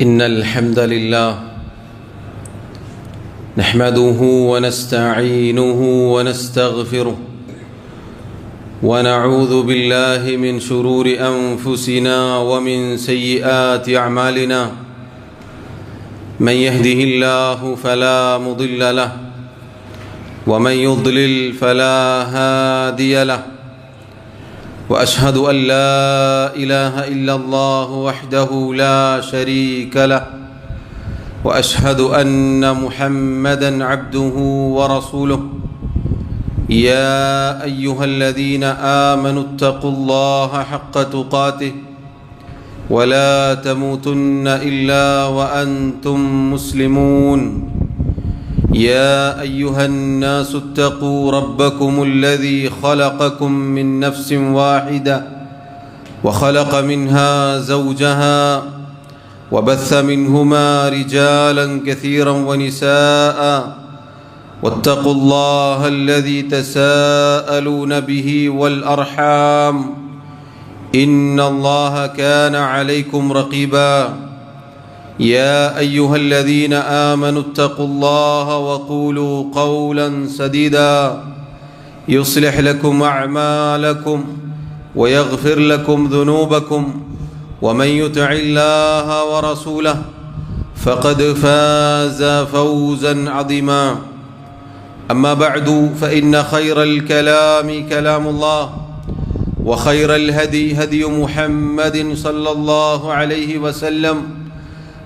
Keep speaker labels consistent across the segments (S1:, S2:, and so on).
S1: إن الحمد لله نحمده ونستعينه ونستغفره ونعوذ بالله من شرور أنفسنا ومن سيئات أعمالنا من يهده الله فلا مضل له ومن يضلل فلا هادي له وأشهد أن لا إله إلا الله وحده لا شريك له وأشهد أن محمدًا عبده ورسوله يا أيها الذين آمنوا اتقوا الله حق تقاته ولا تموتن إلا وأنتم مسلمون يا أيها الناس اتقوا ربكم الذي خلقكم من نفس واحدة وخلق منها زوجها وبث منهما رجالا كثيرا ونساء واتقوا الله الذي تساءلون به والأرحام إن الله كان عليكم رقيبا يا أيها الذين آمنوا اتقوا الله وقولوا قولا سديدا يصلح لكم أعمالكم ويغفر لكم ذنوبكم ومن يطع الله ورسوله فقد فاز فوزا عظيما أما بعد فإن خير الكلام كلام الله وخير الهدي هدي محمد صلى الله عليه وسلم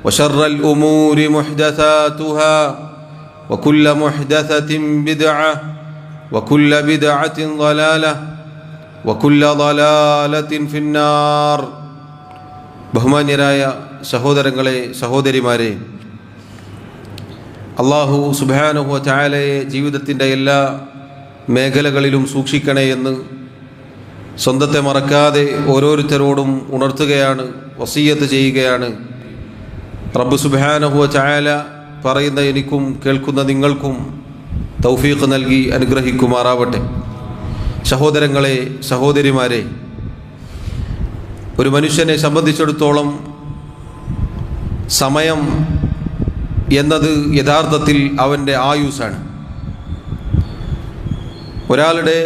S1: وشر الأمور محدثاتها وكل محدثة بدعة وكل بدعة ضلالة وكل ضلالة في النار. ബഹുമാന്യരായ സഹോദരങ്ങളെ സഹോദരിമാരെ, അല്ലാഹു സുബ്ഹാനഹു വ തആലയെ ജീവിതത്തിൻ്റെ എല്ലാ മേഖലകളിലും സൂക്ഷിക്കണേ എന്ന് സ്വന്തത്തെ മറക്കാതെ ഓരോരുത്തരോടും ഉണർത്തുകയാണ്, വസിയ്യത്ത് ചെയ്യുകയാണ്. റബ്ബ് സുബ്ഹാനഹു വ തആല പറയുന്ന എനിക്കും കേൾക്കുന്ന നിങ്ങൾക്കും തൗഫീഖ് നൽകി അനുഗ്രഹിക്കുമാറാവട്ടെ. സഹോദരങ്ങളെ സഹോദരിമാരെ, ഒരു മനുഷ്യനെ സംബന്ധിച്ചിടത്തോളം സമയം എന്നത് യഥാർത്ഥത്തിൽ അവൻ്റെ ആയുസ്സാണ്. ഒരാളുടെ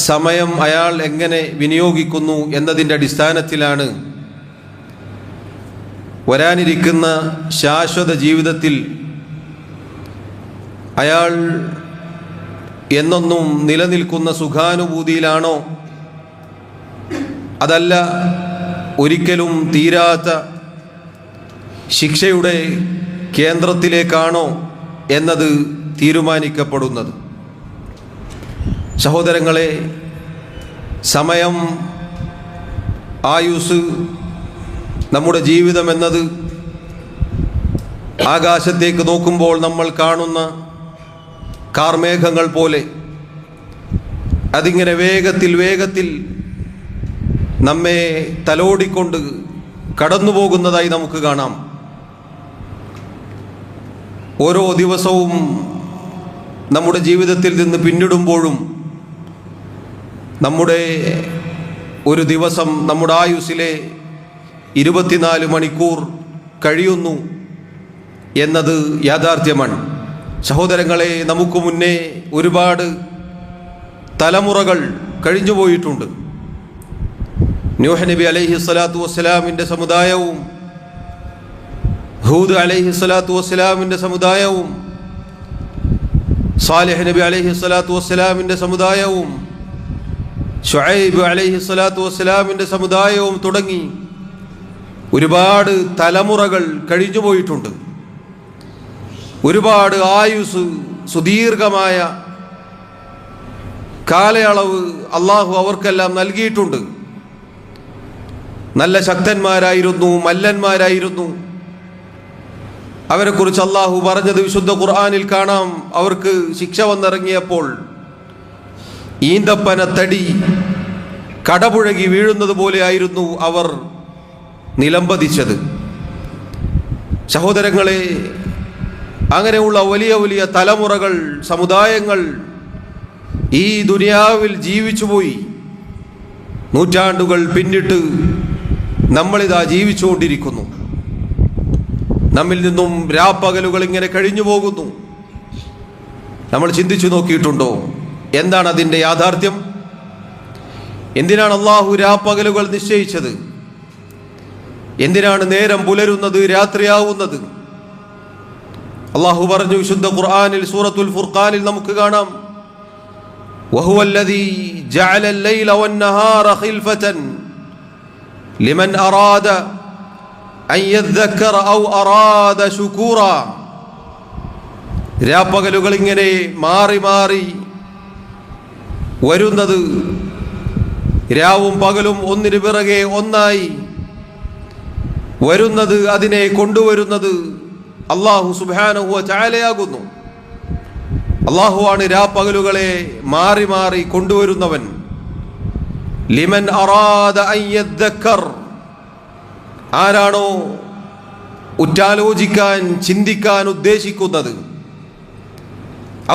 S1: സമയം അയാൾ എങ്ങനെ വിനിയോഗിക്കുന്നു എന്നതിൻ്റെ അടിസ്ഥാനത്തിലാണ് വരാനിരിക്കുന്ന ശാശ്വത ജീവിതത്തിൽ അയാൾ എന്നെന്നും നിലനിൽക്കുന്ന സുഖാനുഭൂതിയിലാണോ, അതല്ല ഒരിക്കലും തീരാത്ത ശിക്ഷയുടെ കേന്ദ്രത്തിലേക്കാണോ എന്നത് തീരുമാനിക്കപ്പെടുന്നത്. സഹോദരങ്ങളെ, സമയം, ആയുസ്, നമ്മുടെ ജീവിതം എന്നത് ആകാശത്തേക്ക് നോക്കുമ്പോൾ നമ്മൾ കാണുന്ന കാർമേഘങ്ങൾ പോലെ അതിങ്ങനെ വേഗത്തിൽ വേഗത്തിൽ നമ്മെ തലോടിക്കൊണ്ട് കടന്നു പോകുന്നതായി നമുക്ക് കാണാം. ഓരോ ദിവസവും നമ്മുടെ ജീവിതത്തിൽ നിന്ന് പിന്നിടുമ്പോഴും നമ്മുടെ ഒരു ദിവസം, നമ്മുടെ ആയുസ്സിലെ 24 മണിക്കൂർ കഴിയുന്നു എന്നത് യാഥാർത്ഥ്യമാണ്. സഹോദരങ്ങളെ, നമുക്ക് മുന്നേ ഒരുപാട് തലമുറകൾ കഴിഞ്ഞു പോയിട്ടുണ്ട്. നൂഹ് നബി അലൈഹി സ്വലാത്തു വസ്സലാമിൻ്റെ സമുദായവും ഹൂദ് അലൈഹി സ്വലാത്തു വസ്സലാമിൻ്റെ സമുദായവും സാലിഹ് നബി അലൈഹി സ്വലാത്തു വസ്സലാമിൻ്റെ സമുദായവും ശുഐബ് അലൈഹി സ്വലാത്തു വസ്സലാമിൻ്റെ സമുദായവും തുടങ്ങി ഒരുപാട് തലമുറകൾ കഴിഞ്ഞു പോയിട്ടുണ്ട്. ഒരുപാട് ആയുസ്, സുദീർഘമായ കാലയളവ് അള്ളാഹു അവർക്കെല്ലാം നൽകിയിട്ടുണ്ട്. നല്ല ശക്തന്മാരായിരുന്നു, മല്ലന്മാരായിരുന്നു. അവരെക്കുറിച്ച് അള്ളാഹു പറഞ്ഞത് വിശുദ്ധ ഖുർആനിൽ കാണാം. അവർക്ക് ശിക്ഷ വന്നിറങ്ങിയപ്പോൾ ഈന്തപ്പനത്തടി കടപുഴകി വീഴുന്നത് പോലെയായിരുന്നു അവർ നിലംപതിച്ചത്. സഹോദരങ്ങളെ, അങ്ങനെയുള്ള വലിയ വലിയ തലമുറകൾ, സമുദായങ്ങൾ ഈ ദുനിയാവിൽ ജീവിച്ചുപോയി. നൂറ്റാണ്ടുകൾ പിന്നിട്ട് നമ്മളിതാ ജീവിച്ചുകൊണ്ടിരിക്കുന്നു. നമ്മിൽ നിന്നും രാപ്പകലുകൾ ഇങ്ങനെ കഴിഞ്ഞു പോകുന്നു. നമ്മൾ ചിന്തിച്ചു നോക്കിയിട്ടുണ്ടോ എന്താണ് അതിൻ്റെ യാഥാർത്ഥ്യം? എന്തിനാണ് അള്ളാഹു രാപ്പകലുകൾ നിശ്ചയിച്ചത്? എന്തിനാണ് നേരം പുലരുന്നത്, രാത്രിയാവുന്നത്? അള്ളാഹു പറഞ്ഞു വിശുദ്ധ ഖുർആനിൽ സൂറത്തുൽ ഫുർഖാനിൽ നമുക്ക് കാണാം, وهو الذي جعل الليل والنهار خلفة لمن أراد أن يذكر أو أراد شكورا. രാപ്പകലുകൾ ഇങ്ങനെ മാറി മാറി വരുന്നത്, രാവും പകലും ഒന്നിനു പിറകെ ഒന്നായി വരുന്നത്, അതിനെ കൊണ്ടുവരുന്നത് അല്ലാഹു സുബ്ഹാനഹു വ തആലയാകുന്നു. അല്ലാഹുവാണ് രാപ്പകലുകളെ മാറി മാറി കൊണ്ടുവരുന്നവൻ. ലിമൻ അറാദ അൻ യദ്ദക്കർ, ആരാണോ ഉറ്റാലോചിക്കാൻ ചിന്തിക്കാൻ ഉദ്ദേശിക്കുന്നത്,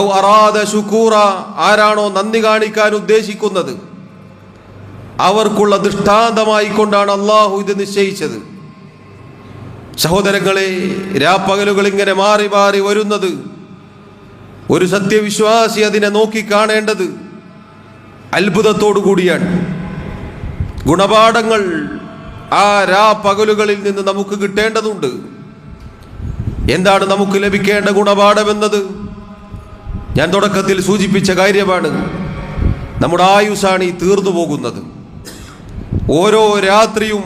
S1: ഔ അറാദ ശുക്കൂറ, ആരാണോ നന്ദി കാണിക്കാൻ ഉദ്ദേശിക്കുന്നത്, അവർക്കുള്ള ദൃഷ്ടാന്തമായി കൊണ്ടാണ് അല്ലാഹു ഇത് നിശ്ചയിച്ചത്. സഹോദരങ്ങളെ, രാപ്പകലുകൾ ഇങ്ങനെ മാറി മാറി വരുന്നത് ഒരു സത്യവിശ്വാസി അതിനെ നോക്കിക്കാണേണ്ടത് അത്ഭുതത്തോടു കൂടിയാണ്. ഗുണപാഠങ്ങൾ ആ രാപ്പകലുകളിൽ നിന്ന് നമുക്ക് കിട്ടേണ്ടതുണ്ട്. എന്താണ് നമുക്ക് ലഭിക്കേണ്ട ഗുണപാഠമെന്നത് ഞാൻ തുടക്കത്തിൽ സൂചിപ്പിച്ച കാര്യമാണ്. നമ്മുടെ ആയുസ്സാണ് ഈ തീർന്നു പോകുന്നത്. ഓരോ രാത്രിയും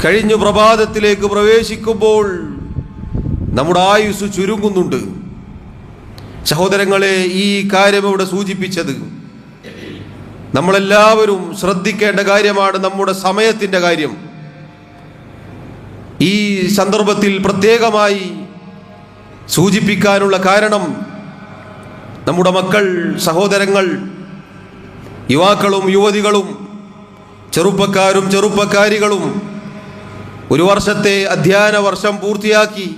S1: കഴിഞ്ഞു പ്രഭാതത്തിലേക്ക് പ്രവേശിക്കുമ്പോൾ നമ്മുടെ ആയുസ് ചുരുങ്ങുന്നുണ്ട്. സഹോദരങ്ങളെ, ഈ കാര്യം ഇവിടെ സൂചിപ്പിച്ചത് നമ്മളെല്ലാവരും ശ്രദ്ധിക്കേണ്ട കാര്യമാണ്, നമ്മുടെ സമയത്തിൻ്റെ കാര്യം. ഈ സന്ദർഭത്തിൽ പ്രത്യേകമായി സൂചിപ്പിക്കാനുള്ള കാരണം, നമ്മുടെ മക്കൾ, സഹോദരങ്ങൾ, യുവാക്കളും യുവതികളും, ചെറുപ്പക്കാരും ചെറുപ്പക്കാരികളും ഒരു വർഷത്തെ അധ്യയന വർഷം പൂർത്തിയാക്കി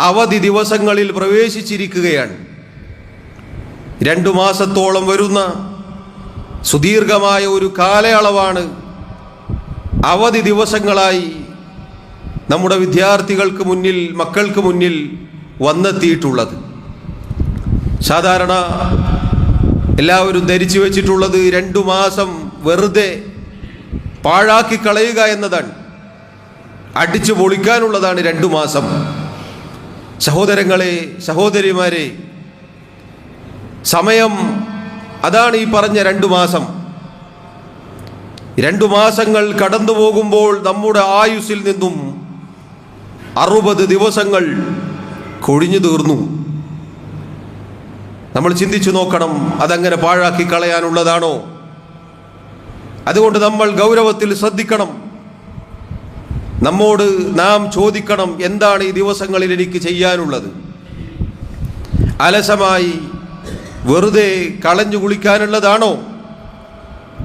S1: അവധി ദിവസങ്ങളിൽ പ്രവേശിച്ചിരിക്കുകയാണ്. 2 മാസത്തോളം വരുന്ന സുദീർഘമായ ഒരു കാലയളവാണ് അവധി ദിവസങ്ങളായി നമ്മുടെ വിദ്യാർത്ഥികൾക്ക് മുന്നിൽ, മക്കൾക്ക് മുന്നിൽ വന്നെത്തിയിട്ടുള്ളത്. സാധാരണ എല്ലാവരും ധരിച്ചു വെച്ചിട്ടുള്ളത് 2 മാസം വെറുതെ പാഴാക്കി കളയുക എന്നതാണ്, അടിച്ചു പൊളിക്കാനുള്ളതാണ് 2 മാസം. സഹോദരങ്ങളെ, സഹോദരിമാരെ, സമയം അതാണ് ഈ പറഞ്ഞ 2 മാസം. 2 മാസങ്ങൾ കടന്നു പോകുമ്പോൾ നമ്മുടെ ആയുസ്സിൽ നിന്നും 60 ദിവസങ്ങൾ കൊഴിഞ്ഞു തീർന്നു. നമ്മൾ ചിന്തിച്ചു നോക്കണം, അതങ്ങനെ പാഴാക്കി കളയാനുള്ളതാണോ? അതുകൊണ്ട് നമ്മൾ ഗൗരവത്തിൽ ശ്രദ്ധിക്കണം. നമ്മോട് നാം ചോദിക്കണം, എന്താണ് ഈ ദിവസങ്ങളിൽ എനിക്ക് ചെയ്യാനുള്ളത്? അലസമായി വെറുതെ കളഞ്ഞു കുളിക്കാനുള്ളതാണോ?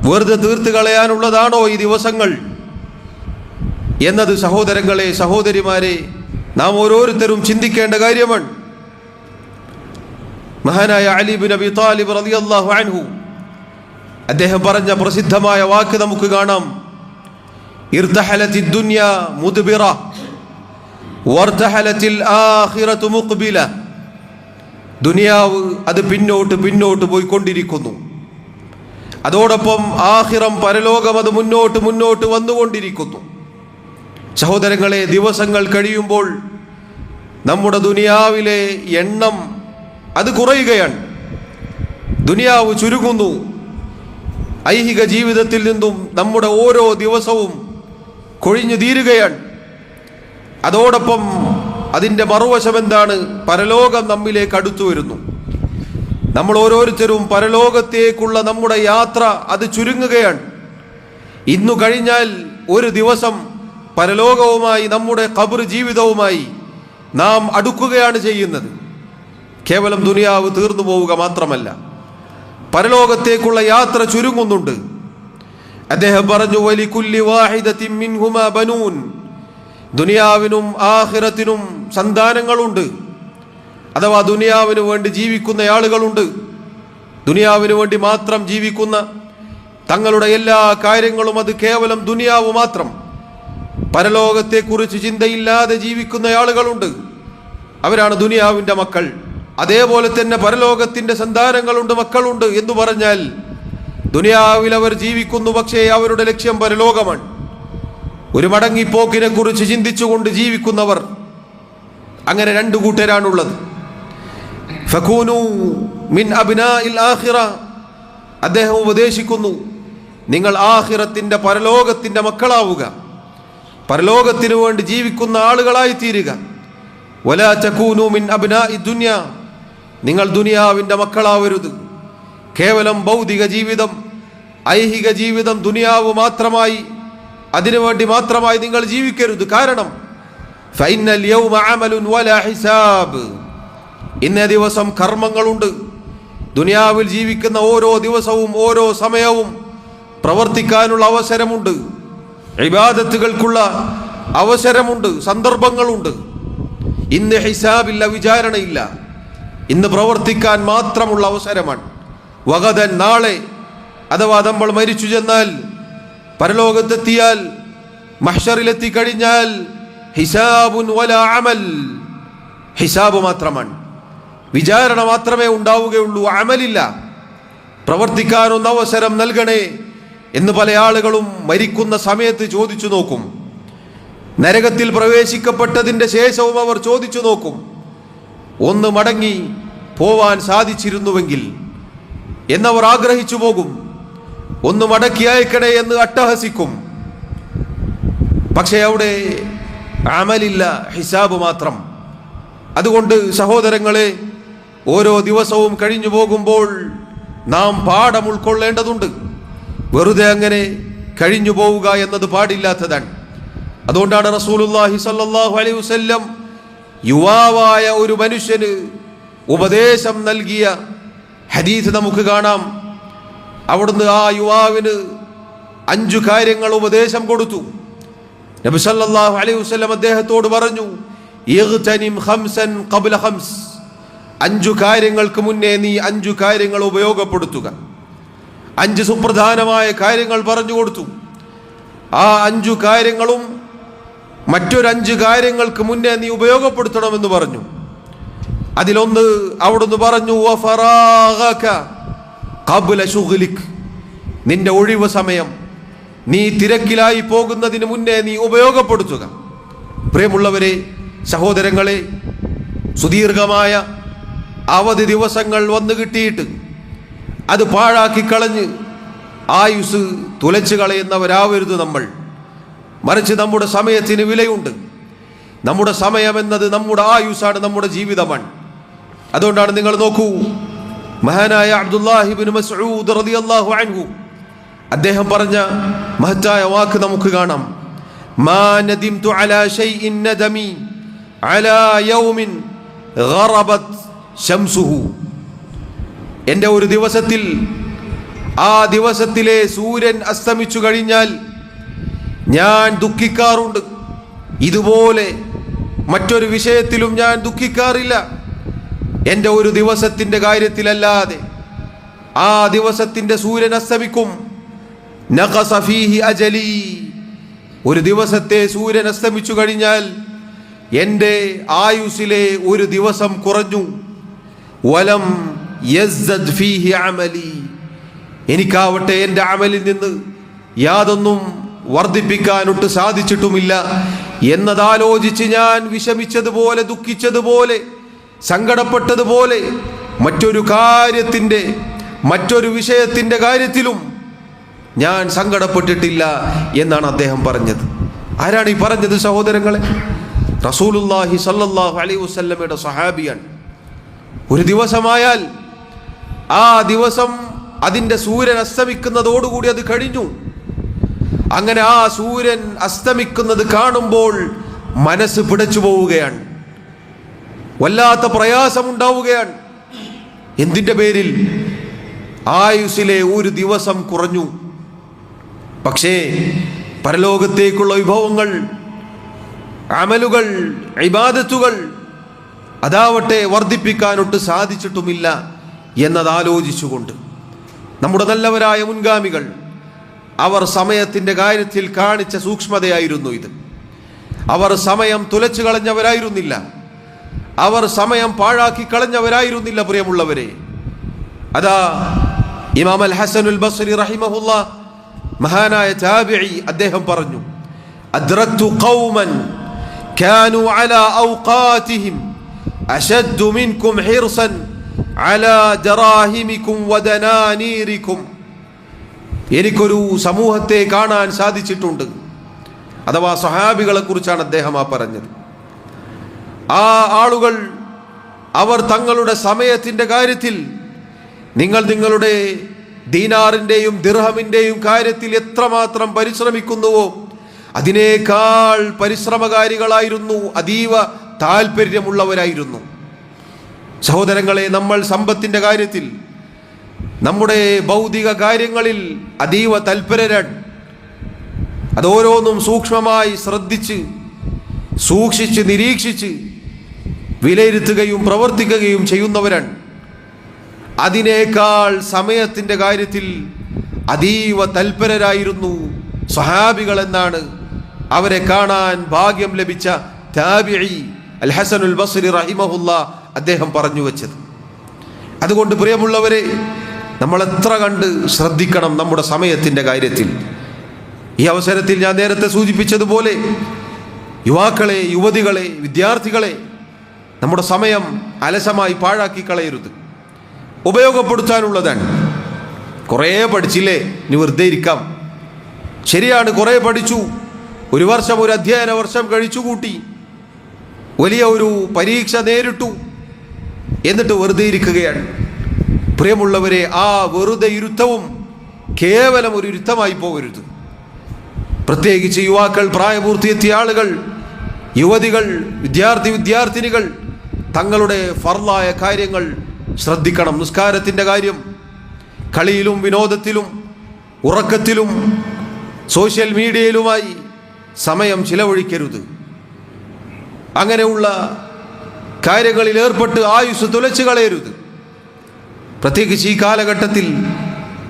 S1: വെറുതെ തീർത്ത് കളയാനുള്ളതാണോ ഈ ദിവസങ്ങൾ എന്നത് സഹോദരങ്ങളെ, സഹോദരിമാരെ, നാം ഓരോരുത്തരും ചിന്തിക്കേണ്ട കാര്യമാണ്. മഹാനായ അലി ബിൻ അബി താലിബ് റളിയല്ലാഹു അൻഹു അദ്ദേഹം പറഞ്ഞ പ്രസിദ്ധമായ വാക്ക് നമുക്ക് കാണാം, ഇർതഹലത്തി ദുനിയ മുദ്ബിറ വർതഹലത്തിൽ ആഖിറതു മുഖ്ബില. ദുനിയാവ് അത് പിന്നോട്ട് പിന്നോട്ട് പോയിക്കൊണ്ടിരിക്കുന്നു, അതോടൊപ്പം ആഖിറം, പരലോകം, അത് മുന്നോട്ട് മുന്നോട്ട് വന്നുകൊണ്ടിരിക്കുന്നു. സഹോദരങ്ങളെ, ദിവസങ്ങൾ കഴിയുമ്പോൾ നമ്മുടെ ദുനിയാവിലെ എണ്ണം അത് കുറയുകയാണ്. ദുനിയാവ് ചുരുങ്ങുന്നു. ഐഹിക ജീവിതത്തിൽ നിന്നും നമ്മുടെ ഓരോ ദിവസവും കൊഴിഞ്ഞു തീരുകയാണ്. അതോടൊപ്പം അതിൻ്റെ മറുവശം എന്താണ്? പരലോകം നമ്മിലേക്ക് അടുത്തു വരുന്നു. നമ്മൾ ഓരോരുത്തരും പരലോകത്തേക്കുള്ള നമ്മുടെ യാത്ര അത് ചുരുങ്ങുകയാണ്. ഇന്നു കഴിഞ്ഞാൽ ഒരു ദിവസം പരലോകവുമായി, നമ്മുടെ ഖബർ ജീവിതവുമായി നാം അടുക്കുകയാണ് ചെയ്യുന്നത്. കേവലം ദുനിയാവ് തീർന്നു പോവുക മാത്രമല്ല, പരലോകത്തേക്കുള്ള യാത്ര ചുരുങ്ങുന്നുണ്ട്. അദ്ദേഹം പറഞ്ഞു, വലികുല്ലി വാഹിദത്തിൻ മിൻഹുമാ ബനൂൻ, ദുനിയാവിനും ആഖിറത്തിനും സന്താനങ്ങളുണ്ട്. അഥവാ ദുനിയാവിന് വേണ്ടി ജീവിക്കുന്ന ആളുകളുണ്ട്. ദുനിയാവിന് വേണ്ടി മാത്രം ജീവിക്കുന്ന, തങ്ങളുടെ എല്ലാ കാര്യങ്ങളും അത് കേവലം ദുനിയാവ് മാത്രം, പരലോകത്തെക്കുറിച്ച് ചിന്തയില്ലാതെ ജീവിക്കുന്ന ആളുകളുണ്ട്. അവരാണ് ദുനിയാവിൻ്റെ മക്കൾ. അതേപോലെ തന്നെ പരലോകത്തിൻ്റെ സന്താനങ്ങളുണ്ട്, മക്കളുണ്ട് എന്ന് പറഞ്ഞാൽ ദുനിയാവിൽ അവർ ജീവിക്കുന്നു, പക്ഷേ അവരുടെ ലക്ഷ്യം പരലോകമാണ്. ഒരു മടങ്ങിപ്പോക്കിനെ കുറിച്ച് ചിന്തിച്ചുകൊണ്ട് ജീവിക്കുന്നവർ, അങ്ങനെ രണ്ടു കൂട്ടരാണുള്ളത്. ഫകൂനു മിൻ അബ്നാഇൽ ആഖിറ, അദ്ദേഹം ഉപദേശിക്കുന്നു, നിങ്ങൾ ആഖിറത്തിന്റെ പരലോകത്തിന്റെ മക്കളാവുക, പരലോകത്തിനു വേണ്ടി ജീവിക്കുന്ന ആളുകളായി തീരുക. വലാ തകൂനു മിൻ അബ്നാഇ ദുനിയ, നിങ്ങൾ ദുനിയാവിന്റെ മക്കളാവരുത്. കേവലം ഭൗതിക ജീവിതം, ഐഹിക ജീവിതം, ദുനിയാവ് മാത്രമായി, അതിനുവേണ്ടി മാത്രമായി നിങ്ങൾ ജീവിക്കരുത്. കാരണം ഫഇന്നൽ യൗമ അമലുൻ വലാ ഹിസാബ്, ഇന്നേ ദിവസം കർമ്മങ്ങളുണ്ട്. ദുനിയാവിൽ ജീവിക്കുന്ന ഓരോ ദിവസവും ഓരോ സമയവും പ്രവർത്തിക്കാനുള്ള അവസരമുണ്ട്, ഇബാദത്തുകൾക്കുള്ള അവസരമുണ്ട്, സന്ദർഭങ്ങളുണ്ട്. ഇന്ന് ഹിസാബില്ല, വിചാരണയില്ല. ഇന്ന് പ്രവർത്തിക്കാൻ മാത്രമുള്ള അവസരമാണ്. വഗദൻ, നാളെ, അഥവാ നമ്മൾ മരിച്ചു ചെന്നാൽ, പരലോകത്തെത്തിയാൽ, മഹ്ശറിലെത്തി കഴിഞ്ഞാൽ, ഹിസാബുൻ വലാ അമൽ, ഹിസാബ് മാത്രമാണ്, വിചാരണ മാത്രമേ ഉണ്ടാവുകയുള്ളൂ, അമലില്ല. പ്രവർത്തിക്കാനൊന്ന് അവസരം നൽകണേ എന്ന് പല ആളുകളും മരിക്കുന്ന സമയത്ത് ചോദിച്ചു നോക്കും. നരകത്തിൽ പ്രവേശിക്കപ്പെട്ടതിൻ്റെ ശേഷവും അവർ ചോദിച്ചു നോക്കും, ഒന്ന് മടങ്ങി പോവാൻ സാധിച്ചിരുന്നുവെങ്കിൽ എന്നവർ ആഗ്രഹിച്ചു പോകും. ഒന്ന് മടക്കി അയക്കണേ എന്ന് അട്ടഹസിക്കും. പക്ഷേ അവിടെ അമലില്ല, ഹിസാബ് മാത്രം. അതുകൊണ്ട് സഹോദരങ്ങളെ, ഓരോ ദിവസവും കഴിഞ്ഞു പോകുമ്പോൾ നാം പാഠം ഉൾക്കൊള്ളേണ്ടതുണ്ട്. വെറുതെ അങ്ങനെ കഴിഞ്ഞു പോവുക എന്നത് പാടില്ലാത്തതാണ്. അതുകൊണ്ടാണ് റസൂലുള്ളാഹി സ്വല്ലല്ലാഹു അലൈഹി വസല്ലം യുവാവായ ഒരു മനുഷ്യന് ഉപദേശം നൽകിയ ഹദീസ് നമുക്ക് കാണാം. അവിടുന്ന് ആ യുവാവിന് 5 കാര്യങ്ങൾ ഉപദേശം കൊടുത്തു. നബി സല്ലല്ലാഹു അലൈഹി വസല്ലം അദ്ദേഹത്തോട് പറഞ്ഞു, ഇഗ്തനിം ഖംസൻ ഖബ്ല ഖംസ്, 5 കാര്യങ്ങൾക്ക് മുന്നേ നീ 5 കാര്യങ്ങൾ ഉപയോഗപ്പെടുത്തുക. 5 സുപ്രധാനമായ കാര്യങ്ങൾ പറഞ്ഞു കൊടുത്തു. ആ 5 കാര്യങ്ങളും മറ്റൊരു 5 കാര്യങ്ങൾക്ക് മുന്നേ നീ ഉപയോഗപ്പെടുത്തണമെന്ന് പറഞ്ഞു. അതിലൊന്ന് അവിടുന്ന് പറഞ്ഞു, വഫറാഗക ഖബ്ല ശുഗ്ലിക്, നിന്റെ ഒഴിവ് സമയം നീ തിരക്കിലായി പോകുന്നതിന് മുന്നേ നീ ഉപയോഗപ്പെടുത്തുക. പ്രിയമുള്ളവരെ, സഹോദരങ്ങളെ, സുദീർഘമായ അവധി ദിവസങ്ങൾ വന്നു കിട്ടിയിട്ട് അത് പാഴാക്കി കളഞ്ഞ് ആയുസ് തുലച്ചു കളയുന്നവരാവരുത് നമ്മൾ. മറിച്ച് നമ്മുടെ സമയത്തിന് വിലയുണ്ട്. നമ്മുടെ സമയം എന്നത് നമ്മുടെ ആയുസാണ്, നമ്മുടെ ജീവിതമാണ്. അതുകൊണ്ടാണ് നിങ്ങൾ നോക്കൂ, മഹാനായ അബ്ദുല്ലാഹി ഇബ്നു മസ്ഊദ് റളിയല്ലാഹു അൻഹു അദ്ദേഹം പറഞ്ഞ മഹത്തായ വാക്ക് നമുക്ക് കാണാം. മാ നദിംതു അലാ ശൈഇൻ നദമി അലാ യൗമിൻ ഗറബത് ശംസുഹു, എൻ്റെ ഒരു ദിവസത്തിൽ, ആ ദിവസത്തിലെ സൂര്യൻ അസ്തമിച്ചു കഴിഞ്ഞാൽ ഞാൻ ദുഃഖിക്കാറുണ്ട്. ഇതുപോലെ മറ്റൊരു വിഷയത്തിലും ഞാൻ ദുഃഖിക്കാറില്ല, എൻ്റെ ഒരു ദിവസത്തിൻ്റെ കാര്യത്തിലല്ലാതെ. ആ ദിവസത്തിൻ്റെ സൂര്യൻ അസ്തമിക്കും. നഖസ ഫീഹി അജലി, ഒരു ദിവസത്തെ സൂര്യൻ അസ്തമിച്ചു കഴിഞ്ഞാൽ എൻ്റെ ആയുസ്സിലെ ഒരു ദിവസം കുറഞ്ഞു. വലം യസ്ദദ് ഫീഹി അമലി, എനിക്കാവട്ടെ എൻ്റെ അമലിൽ നിന്ന് യാതൊന്നും വർദ്ധിപ്പിക്കാനൊട്ട് സാധിച്ചിട്ടുമില്ല എന്നതാലോചിച്ച് ഞാൻ വിഷമിച്ചതുപോലെ, ദുഃഖിച്ചതുപോലെ, സങ്കടപ്പെട്ടതുപോലെ മറ്റൊരു കാര്യത്തിൻ്റെ, മറ്റൊരു വിഷയത്തിൻ്റെ കാര്യത്തിലും ഞാൻ സങ്കടപ്പെട്ടിട്ടില്ല എന്നാണ് അദ്ദേഹം പറഞ്ഞത്. ആരാണ് ഈ പറഞ്ഞത് സഹോദരങ്ങളെ? റസൂലുള്ളാഹി സ്വല്ലല്ലാഹു അലൈഹി വസല്ലമയുടെ സ്വഹാബിയാണ്. ഒരു ദിവസമായാൽ ആ ദിവസം അതിൻ്റെ സൂര്യൻ അസ്തമിക്കുന്നതോടുകൂടി അത് കഴിഞ്ഞു. അങ്ങനെ ആ സൂര്യൻ അസ്തമിക്കുന്നത് കാണുമ്പോൾ മനസ്സ് പിടച്ചു പോവുകയാണ്, വല്ലാത്ത പ്രയാസമുണ്ടാവുകയാണ്. എന്തിൻ്റെ പേരിൽ? ആയുസ്സിലെ ഒരു ദിവസം കുറഞ്ഞു. പക്ഷേ പരലോകത്തേക്കുള്ള വിഭവങ്ങൾ, അമലുകൾ, ഇബാദത്തുകൾ അതാവട്ടെ വർദ്ധിപ്പിക്കാനൊട്ട് സാധിച്ചിട്ടുമില്ല എന്നതാലോചിച്ചുകൊണ്ട് നമ്മുടെ നല്ലവരായ മുൻഗാമികൾ അവർ സമയത്തിൻ്റെ കാര്യത്തിൽ കാണിച്ച സൂക്ഷ്മതയായിരുന്നു ഇത്. അവർ സമയം തുലച്ചു കളഞ്ഞവരായിരുന്നില്ല, അവർ സമയം പാഴാക്കി കളഞ്ഞവരായിരുന്നില്ല. പ്രിയമുള്ളവരെ, അതാ ഇമാം അൽ ഹസനുൽ ബസ്രി റഹിമഹുല്ലാ, മഹാനായ താബിഈ, അദ്ദേഹം പറഞ്ഞു, അദ്റക്തു ഖൗമൻ കാനൂ അലാ ഔഖാതിഹിം അശദ്ദു മിൻകും ഹിർസൻ അലാ ദറാഹിമിക്കും വദനാനീരിക്കും. എനിക്കൊരു സമൂഹത്തെ കാണാൻ സാധിച്ചിട്ടുണ്ട്. അഥവാ സ്വഹാബികളെ കുറിച്ചാണ് അദ്ദേഹം പറഞ്ഞത്. ആ ആളുകൾ, അവർ തങ്ങളുടെ സമയത്തിൻ്റെ കാര്യത്തിൽ, നിങ്ങൾ നിങ്ങളുടെ ദീനാറിൻ്റെയും ദിർഹമിൻ്റെയും കാര്യത്തിൽ എത്രമാത്രം പരിശ്രമിക്കുന്നുവോ അതിനേക്കാൾ പരിശ്രമകാരികളായിരുന്നു, അതീവ താല്പര്യമുള്ളവരായിരുന്നു. സഹോദരങ്ങളെ, നമ്മൾ സമ്പത്തിൻ്റെ കാര്യത്തിൽ, നമ്മുടെ ഭൗതിക കാര്യങ്ങളിൽ അതീവ തൽപരരാണ്. അതോരോന്നും സൂക്ഷ്മമായി ശ്രദ്ധിച്ച്, സൂക്ഷിച്ച്, നിരീക്ഷിച്ച് വിലയിരുത്തുകയും പ്രവർത്തിക്കുകയും ചെയ്യുന്നവരാണ്. അതിനേക്കാൾ സമയത്തിൻ്റെ കാര്യത്തിൽ അതീവ തൽപരരായിരുന്നു സ്വഹാബികൾ എന്നാണ് അവരെ കാണാൻ ഭാഗ്യം ലഭിച്ച താബിഈ അൽ ഹസനുൽ ബസ്രി റഹിമഹുല്ലാ അദ്ദേഹം പറഞ്ഞു വെച്ചത്. അതുകൊണ്ട് പ്രിയമുള്ളവരെ, നമ്മൾ എത്ര കണ്ട് ശ്രദ്ധിക്കണം നമ്മുടെ സമയത്തിൻ്റെ കാര്യത്തിൽ. ഈ അവസരത്തിൽ ഞാൻ നേരത്തെ സൂചിപ്പിച്ചതുപോലെ യുവാക്കളെ, യുവതികളെ, വിദ്യാർത്ഥികളെ, നമ്മുടെ സമയം അലസമായി പാഴാക്കി കളയരുത്. ഉപയോഗപ്പെടുത്താനുള്ളതാണ്. കുറേ പഠിച്ചില്ലേ, ഇനി വെറുതെ ഇരിക്കാം. ശരിയാണ്, കുറേ പഠിച്ചു, ഒരു വർഷം, ഒരു അധ്യയന വർഷം കഴിച്ചുകൂട്ടി, വലിയ ഒരു പരീക്ഷ നേരിട്ടു, എന്നിട്ട് വെറുതെ ഇരിക്കുകയാണ്. പ്രിയമുള്ളവരെ, ആ വെറുതെ ഇരുത്തവും കേവലം ഒരു ഇരുത്തമായി പോകരുത്. പ്രത്യേകിച്ച് യുവാക്കൾ, പ്രായപൂർത്തിയെത്തിയ ആളുകൾ, യുവതികൾ, വിദ്യാർത്ഥിനികൾ തങ്ങളുടെ ഫർളായ കാര്യങ്ങൾ ശ്രദ്ധിക്കണം. നിസ്കാരത്തിൻ്റെ കാര്യം, കളിയിലും വിനോദത്തിലും ഉറക്കത്തിലും സോഷ്യൽ മീഡിയയിലുമായി സമയം ചിലവഴിക്കരുത്. അങ്ങനെയുള്ള കാര്യങ്ങളിൽ ഏർപ്പെട്ട് ആയുസ് തുലച്ചു കളയരുത്. പ്രത്യേകിച്ച് ഈ കാലഘട്ടത്തിൽ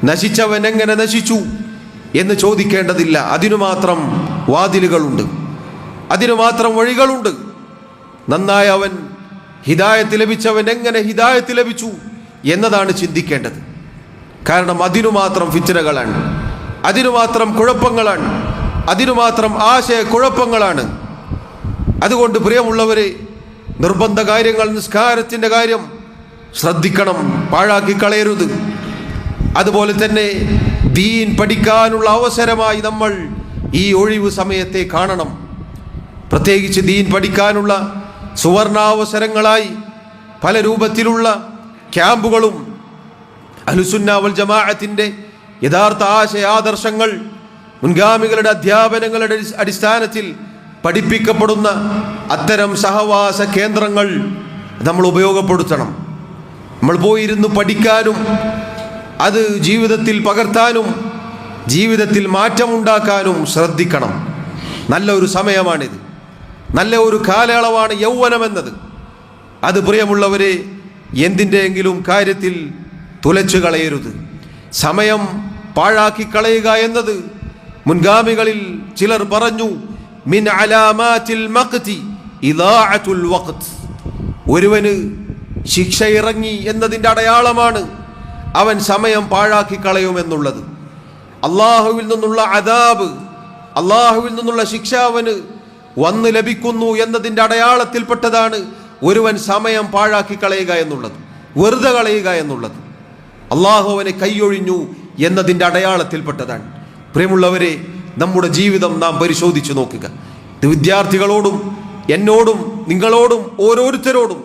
S1: നശിച്ചവൻ എങ്ങനെ നശിച്ചു എന്ന് ചോദിക്കേണ്ടതില്ല. അതിനു മാത്രം വാതിലുകളുണ്ട്, അതിനു മാത്രം വഴികളുണ്ട്. നന്നായി അവൻ ഹിദായത്ത് ലഭിച്ചവൻ എങ്ങനെ ഹിദായത്ത് ലഭിച്ചു എന്നതാണ് ചിന്തിക്കേണ്ടത്. കാരണം അതിനു മാത്രം ഫിത്നകളാണ്, അതിനു മാത്രം കുഴപ്പങ്ങളാണ്, അതിനു മാത്രം ആശയക്കുഴപ്പങ്ങളാണ്. അതുകൊണ്ട് പ്രിയമുള്ളവരെ, നിർബന്ധ കാര്യങ്ങൾ, നിസ്കാരത്തിൻ്റെ കാര്യം ശ്രദ്ധിക്കണം, പാഴാക്കി കളയരുത്. അതുപോലെ തന്നെ ദീൻ പഠിക്കാനുള്ള അവസരമായി നമ്മൾ ഈ ഒഴിവ് സമയത്തെ കാണണം. പ്രത്യേകിച്ച് ദീൻ പഠിക്കാനുള്ള സുവർണാവസരങ്ങളായി പല രൂപത്തിലുള്ള ക്യാമ്പുകളും അഹ്ലുസുന്ന വൽ ജമാഅത്തിൻ്റെ യഥാർത്ഥ ആശയാദർശങ്ങൾ മുൻഗാമികളുടെ അധ്യാപനങ്ങളുടെ അടിസ്ഥാനത്തിൽ പഠിപ്പിക്കപ്പെടുന്ന അത്തരം സഹവാസ കേന്ദ്രങ്ങൾ നമ്മൾ ഉപയോഗപ്പെടുത്തണം. നമ്മൾ പോയിരുന്ന് പഠിക്കാനും അത് ജീവിതത്തിൽ പകർത്താനും ജീവിതത്തിൽ മാറ്റമുണ്ടാക്കാനും ശ്രദ്ധിക്കണം. നല്ല ഒരു സമയമാണിത്, നല്ല ഒരു കാലയളവാണ് യൗവനമെന്നത്. അത് പ്രിയമുള്ളവരെ, എന്തിൻ്റെയെങ്കിലും കാര്യത്തിൽ തുലച്ചു കളയരുത്. സമയം പാഴാക്കി കളയുക എന്നത് മുൻഗാമികളിൽ ചിലർ പറഞ്ഞു, മിൻ അലാമാതിൽ മഖ്തി ഇദാഅത്തുൽ വഖ്ത്. ഒരുവന് ശിക്ഷ ഇറങ്ങി എന്നതിൻ്റെ അടയാളമാണ് അവൻ സമയം പാഴാക്കി കളയുമെന്നുള്ളത്. അള്ളാഹുവിൽ നിന്നുള്ള അദാബ്, അള്ളാഹുവിൽ നിന്നുള്ള ശിക്ഷ അവന് വന്ന് ലഭിക്കുന്നു എന്നതിൻ്റെ അടയാളത്തിൽപ്പെട്ടതാണ് ഒരുവൻ സമയം പാഴാക്കി കളയുക എന്നുള്ളത്, വെറുതെ കളയുക എന്നുള്ളത്. അള്ളാഹു അവനെ കൈയൊഴിഞ്ഞു എന്നതിൻ്റെ അടയാളത്തിൽപ്പെട്ടതാണ്. പ്രിയമുള്ളവരെ, നമ്മുടെ ജീവിതം നാം പരിശോധിച്ചു നോക്കുക. ഇത് വിദ്യാർത്ഥികളോടും എന്നോടും നിങ്ങളോടും ഓരോരുത്തരോടും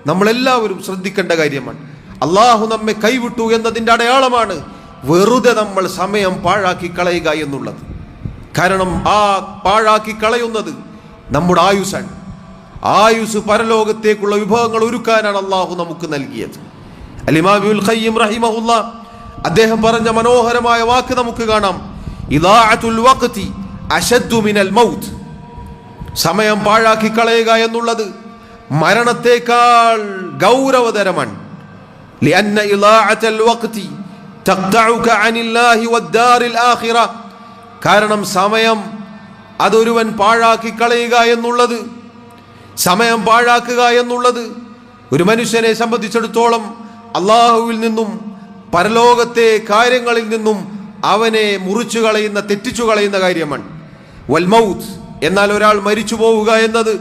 S1: നമ്മളെല്ലാവരും ശ്രദ്ധിക്കേണ്ട കാര്യമാണ്. അള്ളാഹു നമ്മെ കൈവിട്ടു എന്നതിൻ്റെ അടയാളമാണ് വെറുതെ നമ്മൾ സമയം പാഴാക്കി കളയുക എന്നുള്ളത്. കാരണം ആ പാഴാക്കി കളയുന്നത് നമ്മുടെ ആയുസ്സാണ്. ആയുസ് പരലോകത്തേക്കുള്ള വിഭവങ്ങൾ ഒരുക്കാനാണ് അള്ളാഹു നമുക്ക് നൽകിയത്. അൽ-ഇമാം ഇബ്നുൽ ഖയ്യിം റഹിമഹുല്ലാ അദ്ദേഹം പറഞ്ഞ മനോഹരമായ വാക്ക് നമുക്ക് കാണാം. ഇദാഅത്തുൽ വഖ്തി അശദ്ദു മിനൽ മൗത്ത്. സമയം പാഴാക്കി കളയുക എന്നുള്ളത് മരണത്തേക്കാൾ ഗൗരവതരമാണ്. ലിഅന്ന ഇദാഅത്തുൽ വഖ്തി തഖ്തഉക അനില്ലാഹി വദ്ദാരിൽ ആഖിറ. കാരണം സമയം അതൊരുവൻ പാഴാക്കി കളയുക എന്നുള്ളത്, സമയം പാഴാക്കുക എന്നുള്ളത് ഒരു മനുഷ്യനെ സംബന്ധിച്ചിടത്തോളം അള്ളാഹുവിൽ നിന്നും പരലോകത്തെ കാര്യങ്ങളിൽ നിന്നും അവനെ മുറിച്ചു കളയുന്ന, തെറ്റിച്ചു കളയുന്ന കാര്യമാണ്. വൽ മൗത്ത്, എന്നാൽ ഒരാൾ മരിച്ചു പോവുക എന്നത്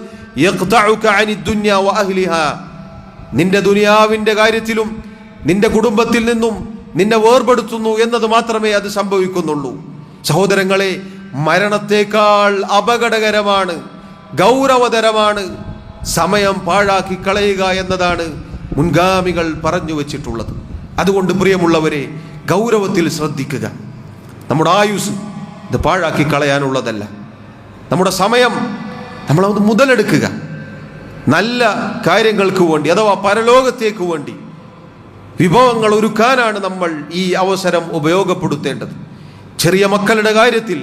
S1: യഖ്തഉക അനി ദുനിയ വ അഹ്ലിഹാ, നിന്റെ ദുനിയാവിന്റെ കാര്യത്തിലും നിന്റെ കുടുംബത്തിൽ നിന്നും നിന്നെ വേർപെടുത്തുന്നു എന്നത് മാത്രമേ അത് സംഭവിക്കുന്നുള്ളൂ. സഹോദരങ്ങളെ, മരണത്തേക്കാൾ അപകടകരമാണ്, ഗൗരവതരമാണ് സമയം പാഴാക്കി കളയുക എന്നതാണ് മുൻഗാമികൾ പറഞ്ഞു വച്ചിട്ടുള്ളത്. അതുകൊണ്ട് പ്രിയമുള്ളവരെ, ഗൗരവത്തിൽ ശ്രദ്ധിക്കുക. നമ്മുടെ ആയുസ് ഇത് പാഴാക്കി കളയാനുള്ളതല്ല. നമ്മുടെ സമയം നമ്മളത് മുതലെടുക്കുക. നല്ല കാര്യങ്ങൾക്ക് വേണ്ടി, അഥവാ പരലോകത്തേക്ക് വേണ്ടി വിഭവങ്ങൾ ഒരുക്കാനാണ് നമ്മൾ ഈ അവസരം ഉപയോഗപ്പെടുത്തേണ്ടത്. ചെറിയ മക്കളുടെ കാര്യത്തിൽ,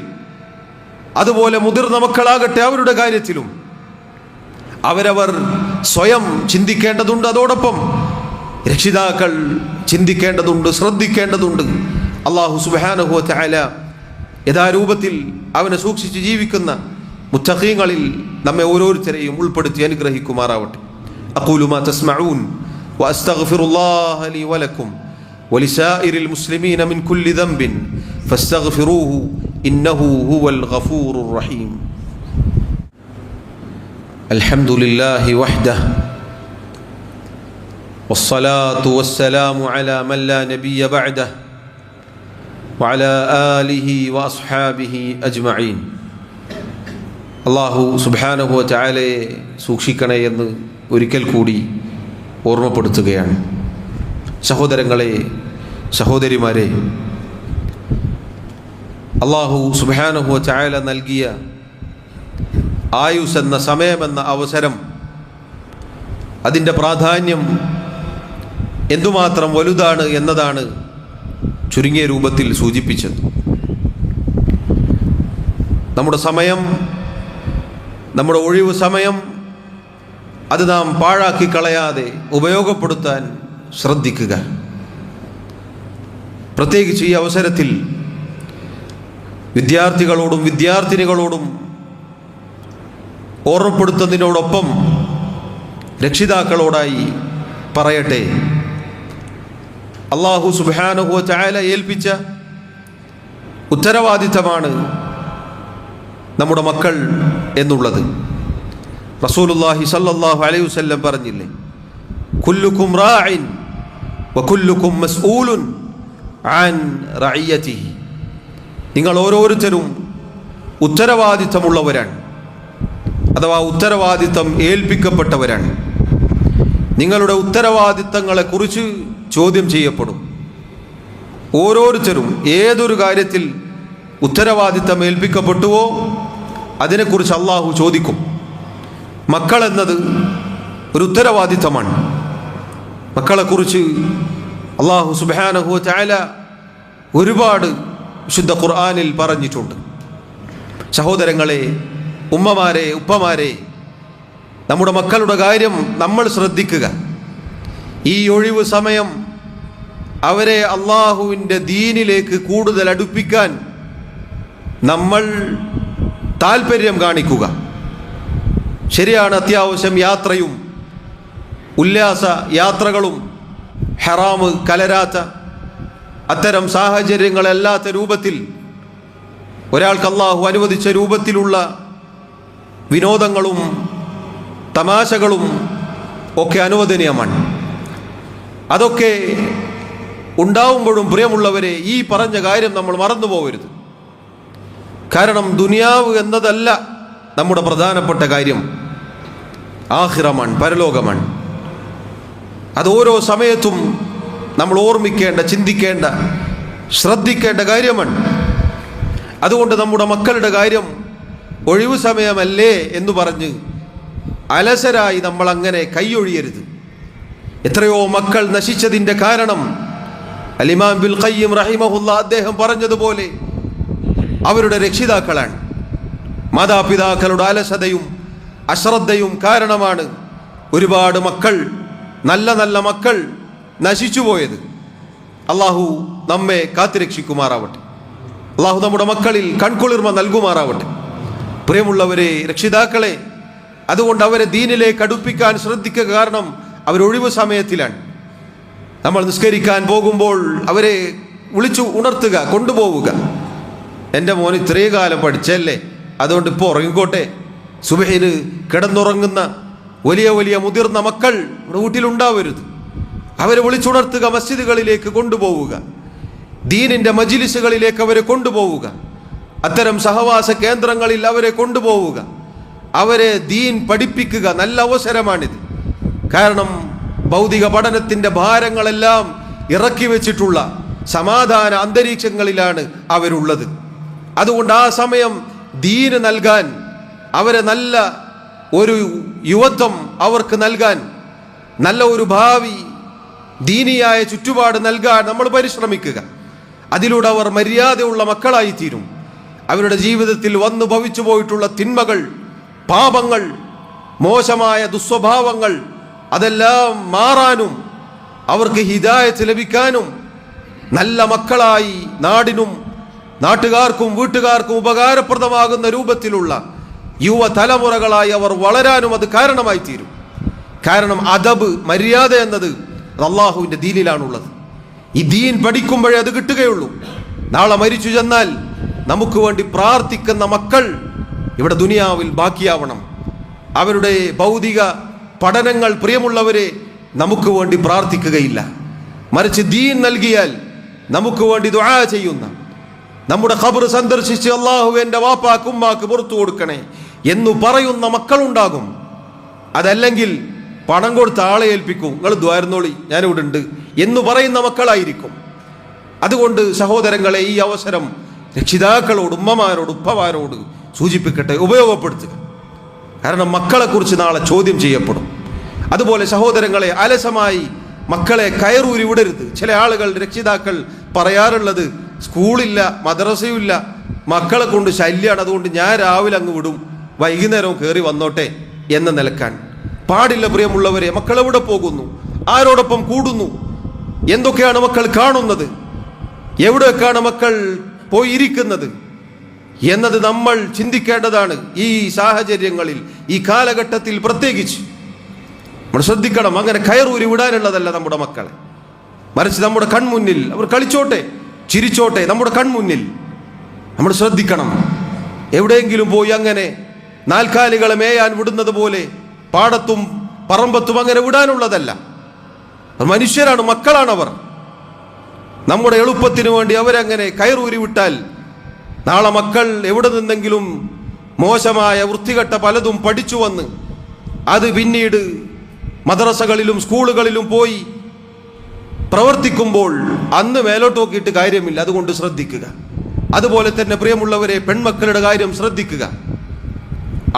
S1: അതുപോലെ മുതിർന്ന മക്കളാകട്ടെ അവരുടെ കാര്യത്തിലും അവരവർ സ്വയം ചിന്തിക്കേണ്ടതുണ്ട്. അതോടൊപ്പം രക്ഷിതാക്കൾ ചിന്തിക്കേണ്ടതുണ്ട്, ശ്രദ്ധിക്കേണ്ടതുണ്ട്. അല്ലാഹു സുബ്ഹാനഹു വ തആല യഥാരൂപത്തിൽ അവനെ സൂക്ഷിച്ച് ജീവിക്കുന്ന മുത്തഖീങ്ങളിൽ നമ്മെ ഓരോരുത്തരെയും ഉൾപ്പെടുത്തി അനുഗ്രഹിക്കുമാറാവട്ടെ. അഖൂലു മാ തസ്മഊൻ വഅസ്തഗ്ഫിറുല്ലാഹ ലീ വലക്കും വലിസായിരിൽ മുസ്ലിമീന മിൻ കുല്ലി ദംബിൻ ഫസ്തഗ്ഫിറൂഹു ഇന്നഹു ഹുവൽ ഗഫൂറുർ റഹീം. അൽഹംദുലില്ലാഹി വഹ്ദഹു വസ്സലാത്തു വസ്സലാമു അലാ മൻ ലാ നബിയ്യ ബഅദഹു വഅലാ ആലിഹി വഅസ്ഹാബിഹി അജ്മഈൻ. അല്ലാഹു സുബ്ഹാനഹു വ തആലയെ സൂക്ഷിക്കണേ എന്ന് ഒരിക്കൽ കൂടി ഓർമ്മപ്പെടുത്തുകയാണ്. സഹോദരങ്ങളെ, സഹോദരിമാരെ, അല്ലാഹു സുബ്ഹാനഹു വ തആല നൽകിയ ആയുസ് എന്ന സമയമെന്ന അവസരം, അതിൻ്റെ പ്രാധാന്യം എന്തുമാത്രം വലുതാണ് എന്നതാണ് ചുരുങ്ങിയ രൂപത്തിൽ സൂചിപ്പിച്ചത്. നമ്മുടെ സമയം, നമ്മുടെ ഒഴിവ് സമയം, അത് നാം പാഴാക്കി കളയാതെ ഉപയോഗപ്പെടുത്താൻ ശ്രദ്ധിക്കുക. പ്രത്യേകിച്ച് ഈ അവസരത്തിൽ വിദ്യാർത്ഥികളോടും വിദ്യാർത്ഥിനികളോടും ഓർമ്മപ്പെടുത്തുന്നതിനോടൊപ്പം രക്ഷിതാക്കളോടായി പറയട്ടെ, അല്ലാഹു സുബ്ഹാനഹു വ തആല ഏൽപ്പിച്ച ഉത്തരവാദിത്തമാണ് നമ്മുടെ മക്കൾ എന്നുള്ളത്. റസൂലുള്ളാഹി സ്വല്ലല്ലാഹു അലൈഹി വസല്ലം പറഞ്ഞില്ലേ, കുല്ലുക്കും റാഇൻ വകുല്ലുക്കും മസ്ഊലുൻ അൻ റഇയതിഹി. നിങ്ങൾ ഓരോരുത്തരും ഉത്തരവാദിത്തമുള്ളവരാണ്, അഥവാ ഉത്തരവാദിത്തം ഏൽപ്പിക്കപ്പെട്ടവരാണ്. നിങ്ങളുടെ ഉത്തരവാദിത്തങ്ങളെക്കുറിച്ച് ചോദ്യം ചെയ്യപ്പെടും. ഓരോരുത്തരും ഏതൊരു കാര്യത്തിൽ ഉത്തരവാദിത്തം ഏൽപ്പിക്കപ്പെട്ടുവോ അതിനെക്കുറിച്ച് അള്ളാഹു ചോദിക്കും. മക്കൾ എന്നത് ഒരു ഉത്തരവാദിത്തമാണ്. മക്കളെക്കുറിച്ച് അള്ളാഹു സുബ്ഹാനഹു വ തആല ഒരുപാട് വിശുദ്ധ ഖുർആനിൽ പറഞ്ഞിട്ടുണ്ട്. സഹോദരങ്ങളെ, ഉമ്മമാരെ, ഉപ്പമാരെ, നമ്മുടെ മക്കളുടെ കാര്യം നമ്മൾ ശ്രദ്ധിക്കുക. ഈ ഒഴിവ് സമയം അവരെ അള്ളാഹുവിൻ്റെ ദീനിലേക്ക് കൂടുതൽ അടുപ്പിക്കാൻ നമ്മൾ താല്പര്യം കാണിക്കുക. ശരിയാണ്, അത്യാവശ്യം യാത്രയും ഉല്ലാസ യാത്രകളും ഹറാമ് കലരാത്ത അത്തരം സാഹചര്യങ്ങളല്ലാത്ത രൂപത്തിൽ ഒരാൾക്ക് അള്ളാഹു അനുവദിച്ച രൂപത്തിലുള്ള വിനോദങ്ങളും തമാശകളും ഒക്കെ അനുവദനീയമാണ്. അതൊക്കെ ഉണ്ടാവുമ്പോഴും പ്രിയമുള്ളവരെ, ഈ പറഞ്ഞ കാര്യം നമ്മൾ മറന്നു പോകരുത്. കാരണം ദുനിയാവ് എന്നതല്ല നമ്മുടെ പ്രധാനപ്പെട്ട കാര്യം, ആഖിറമാണ്, പരലോകമാണ്. അത് ഓരോ സമയത്തും നമ്മൾ ഓർമ്മിക്കേണ്ട, ചിന്തിക്കേണ്ട, ശ്രദ്ധിക്കേണ്ട കാര്യമാണ്. അതുകൊണ്ട് നമ്മുടെ മക്കളുടെ കാര്യം ഒഴിവു സമയമല്ലേ എന്ന് പറഞ്ഞ് അലസരായി നമ്മൾ അങ്ങനെ കൈയൊഴിയരുത്. എത്രയോ മക്കൾ നശിച്ചതിൻ്റെ കാരണം അൽ-ഇമാം ഇബ്നുൽ ഖയ്യിം റഹിമഹുല്ലാ അദ്ദേഹം പറഞ്ഞതുപോലെ അവരുടെ രക്ഷിതാക്കളാണ്. മാതാപിതാക്കളുടെ അലസതയും അശ്രദ്ധയും കാരണമാണ് ഒരുപാട് മക്കൾ, നല്ല നല്ല മക്കൾ നശിച്ചുപോയത്. അള്ളാഹു നമ്മെ കാത്തുരക്ഷിക്കുമാറാവട്ടെ. അള്ളാഹു നമ്മുടെ മക്കളിൽ കൺകുളിർമ നൽകുമാറാവട്ടെ. പ്രിയമുള്ളവരെ, രക്ഷിതാക്കളെ, അതുകൊണ്ട് അവരെ ദീനിലേക്ക് അടുപ്പിക്കാൻ ശ്രദ്ധിക്കുക. കാരണം അവരൊഴിവ് സമയത്തിലാണ്. നമ്മൾ നിസ്കരിക്കാൻ പോകുമ്പോൾ അവരെ വിളിച്ചു ഉണർത്തുക, കൊണ്ടുപോവുക. എൻ്റെ മോൻ ഇത്രയും കാലം പഠിച്ചല്ലേ, അതുകൊണ്ട് ഇപ്പോൾ ഉറങ്ങിക്കോട്ടെ. സുബഹിന് കിടന്നുറങ്ങുന്ന വലിയ വലിയ മുതിർന്ന മക്കൾ വീട്ടിലുണ്ടാവരുത്. അവരെ വിളിച്ചുണർത്തുക, മസ്ജിദുകളിലേക്ക് കൊണ്ടുപോവുക, ദീനിൻ്റെ മജ്ലിസുകളിലേക്ക് അവരെ കൊണ്ടുപോവുക, അത്തരം സഹവാസ കേന്ദ്രങ്ങളിൽ അവരെ കൊണ്ടുപോവുക, അവരെ ദീൻ പഠിപ്പിക്കുക. നല്ല അവസരമാണിത്. കാരണം ഭൗതിക പഠനത്തിൻ്റെ ഭാരങ്ങളെല്ലാം ഇറക്കി വെച്ചിട്ടുള്ള സമാധാന അന്തരീക്ഷങ്ങളിലാണ് അവരുള്ളത്. അതുകൊണ്ട് ആ സമയം ദീന് നൽകാൻ, അവരെ നല്ല ഒരു യുവത്വം അവർക്ക് നൽകാൻ, നല്ല ഒരു ഭാവി ദീനിയായ ചുറ്റുപാട് നൽകാൻ നമ്മൾ പരിശ്രമിക്കുക. അതിലൂടെ അവർ മര്യാദയുള്ള മക്കളായിത്തീരും. അവരുടെ ജീവിതത്തിൽ വന്നു ഭവിച്ചു പോയിട്ടുള്ള തിന്മകൾ, പാപങ്ങൾ, മോശമായ ദുസ്വഭാവങ്ങൾ അതെല്ലാം മാറാനും അവർക്ക് ഹിദായത്ത് ലഭിക്കാനും നല്ല മക്കളായി നാടിനും നാട്ടുകാർക്കും വീട്ടുകാർക്കും ഉപകാരപ്രദമാകുന്ന രൂപത്തിലുള്ള യുവതലമുറകളായി അവർ വളരാനും അത് കാരണമായി തീരും. കാരണം അദബ്, മര്യാദ എന്നത് അള്ളാഹുവിൻ്റെ ദീനിലാണുള്ളത്. ഈ ദീൻ പഠിക്കുമ്പോഴേ അത് കിട്ടുകയുള്ളൂ. നാളെ മരിച്ചു ചെന്നാൽ നമുക്ക് വേണ്ടി പ്രാർത്ഥിക്കുന്ന മക്കൾ ഇവിടെ ദുനിയാവിൽ ബാക്കിയാവണം. അവരുടെ ഭൗതിക പഠനങ്ങൾ, പ്രിയമുള്ളവരെ, നമുക്ക് വേണ്ടി പ്രാർത്ഥിക്കുകയില്ല. മറിച്ച് ദീൻ നൽകിയാൽ നമുക്ക് വേണ്ടി ദുആ ചെയ്യുന്ന, നമ്മുടെ ഖബർ സന്ദർശിച്ച് അല്ലാഹു എൻ്റെ വാപ്പാക്ക് ഉമ്മാക്ക് പുറത്തു കൊടുക്കണേ എന്നു പറയുന്ന മക്കളുണ്ടാകും. അതല്ലെങ്കിൽ പണം കൊടുത്ത് ആളെ ഏൽപ്പിക്കും, നിങ്ങൾ ദ്വാരുന്നോളി ഞാനിവിടെ ഉണ്ട് എന്ന് പറയുന്ന മക്കളായിരിക്കും. അതുകൊണ്ട് സഹോദരങ്ങളെ, ഈ അവസരം രക്ഷിതാക്കളോട്, ഉമ്മമാരോട്, ഉപ്പമാരോട് സൂചിപ്പിക്കട്ടെ, ഉപയോഗപ്പെടുത്തുക. കാരണം മക്കളെക്കുറിച്ച് നാളെ ചോദ്യം ചെയ്യപ്പെടും. അതുപോലെ സഹോദരങ്ങളെ, അലസമായി മക്കളെ കയറൂരി വിടരുത്. ചില ആളുകൾ, രക്ഷിതാക്കൾ പറയാറുള്ളത്, സ്കൂളില്ല, മദ്രസയുമില്ല, മക്കളെ കൊണ്ട് ശല്യമാണ്, അതുകൊണ്ട് ഞാൻ രാവിലെ അങ്ങ് വിടും, വൈകുന്നേരം കയറി വന്നോട്ടെ എന്ന നിലക്കാൻ പാടില്ല. പ്രിയമുള്ളവരെ, മക്കൾ എവിടെ പോകുന്നു, ആരോടൊപ്പം കൂടുന്നു, എന്തൊക്കെയാണ് മക്കൾ കാണുന്നത്, എവിടെയൊക്കെയാണ് മക്കൾ പോയിരിക്കുന്നത് എന്നത് നമ്മൾ ചിന്തിക്കേണ്ടതാണ്. ഈ സാഹചര്യങ്ങളിൽ, ഈ കാലഘട്ടത്തിൽ പ്രത്യേകിച്ച് നമ്മൾ ശ്രദ്ധിക്കണം. അങ്ങനെ കയറൂരി വിടാനുള്ളതല്ല നമ്മുടെ മക്കളെ. മറിച്ച് നമ്മുടെ കൺമുന്നിൽ അവർ കളിച്ചോട്ടെ, ചിരിച്ചോട്ടെ, നമ്മുടെ കൺമുന്നിൽ നമ്മൾ ശ്രദ്ധിക്കണം. എവിടെയെങ്കിലും പോയി അങ്ങനെ നാൽക്കാലികളെ മേയാൻ വിടുന്നത് പോലെ പാടത്തും പറമ്പത്തും അങ്ങനെ വിടാനുള്ളതല്ല. മനുഷ്യരാണ്, മക്കളാണവർ. നമ്മുടെ എളുപ്പത്തിന് വേണ്ടി അവരങ്ങനെ കയറൂരി വിട്ടാൽ നാളെ മക്കൾ എവിടെ നിന്നെങ്കിലും മോശമായ വൃത്തികെട്ട പലതും പഠിച്ചു വന്ന് അത് പിന്നീട് മദ്രസകളിലും സ്കൂളുകളിലും പോയി പ്രവർത്തിക്കുമ്പോൾ അന്ന് മേലോട്ട് നോക്കിയിട്ട് കാര്യമില്ല. അതുകൊണ്ട് ശ്രദ്ധിക്കുക. അതുപോലെ തന്നെ പ്രിയമുള്ളവരെ, പെൺമക്കളുടെ കാര്യം ശ്രദ്ധിക്കുക.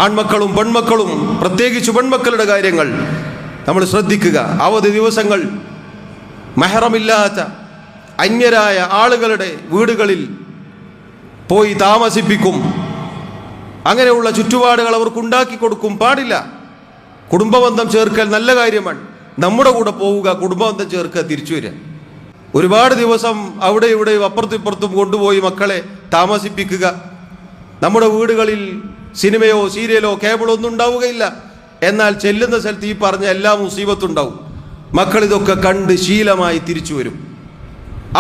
S1: ആൺമക്കളും പെൺമക്കളും, പ്രത്യേകിച്ച് പെൺമക്കളുടെ കാര്യങ്ങൾ നമ്മൾ ശ്രദ്ധിക്കുക. അവധി ദിവസങ്ങൾ മെഹറമില്ലാത്ത അന്യരായ ആളുകളുടെ വീടുകളിൽ പോയി താമസിപ്പിക്കും. അങ്ങനെയുള്ള ചുറ്റുപാടുകൾ അവർക്കുണ്ടാക്കി കൊടുക്കും. പാടില്ല. കുടുംബബന്ധം ചേർക്കൽ നല്ല കാര്യമാണ്. നമ്മുടെ കൂടെ പോവുക, കുടുംബബന്ധം ചേർക്കുക, തിരിച്ചു വരിക. ഒരുപാട് ദിവസം അവിടെ ഇവിടെയും അപ്പുറത്തും ഇപ്പുറത്തും കൊണ്ടുപോയി മക്കളെ താമസിപ്പിക്കുക. നമ്മുടെ വീടുകളിൽ സിനിമയോ സീരിയലോ കേബിളോ ഒന്നും ഉണ്ടാവുകയില്ല. എന്നാൽ ചെല്ലുന്ന സ്ഥലത്ത് ഈ പറഞ്ഞ എല്ലാ മുസീബത്തുണ്ടാവും. മക്കൾ ഇതൊക്കെ കണ്ട് ശീലമായി തിരിച്ചു വരും.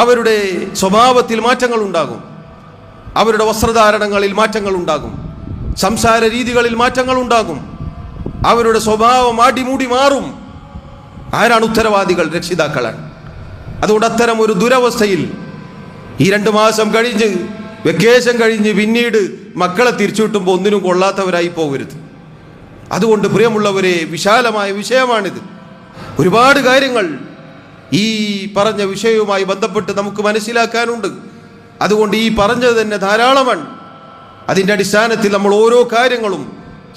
S1: അവരുടെ സ്വഭാവത്തിൽ മാറ്റങ്ങൾ ഉണ്ടാകും, അവരുടെ വസ്ത്രധാരണങ്ങളിൽ മാറ്റങ്ങൾ ഉണ്ടാകും, സംസാര രീതികളിൽ മാറ്റങ്ങൾ ഉണ്ടാകും, അവരുടെ സ്വഭാവം അടിമുടി മാറും. ആരാണ് ഉത്തരവാദികൾ? രക്ഷിതാക്കളാണ്. അതുകൊണ്ട് അത്തരം ഒരു ദുരവസ്ഥയിൽ ഈ 2 മാസം കഴിഞ്ഞ്, വെക്കേഷൻ കഴിഞ്ഞ് പിന്നീട് മക്കളെ തിരിച്ചു കിട്ടുമ്പോൾ ഒന്നിനും കൊള്ളാത്തവരായി പോകരുത്. അതുകൊണ്ട് പ്രിയമുള്ളവരെ, വിശാലമായ വിഷയമാണിത്. ഒരുപാട് കാര്യങ്ങൾ ഈ പറഞ്ഞ വിഷയവുമായി ബന്ധപ്പെട്ട് നമുക്ക് മനസ്സിലാക്കാനുണ്ട്. അതുകൊണ്ട് ഈ പറഞ്ഞത് തന്നെ ധാരാളമാണ്. അതിൻ്റെ അടിസ്ഥാനത്തിൽ നമ്മൾ ഓരോ കാര്യങ്ങളും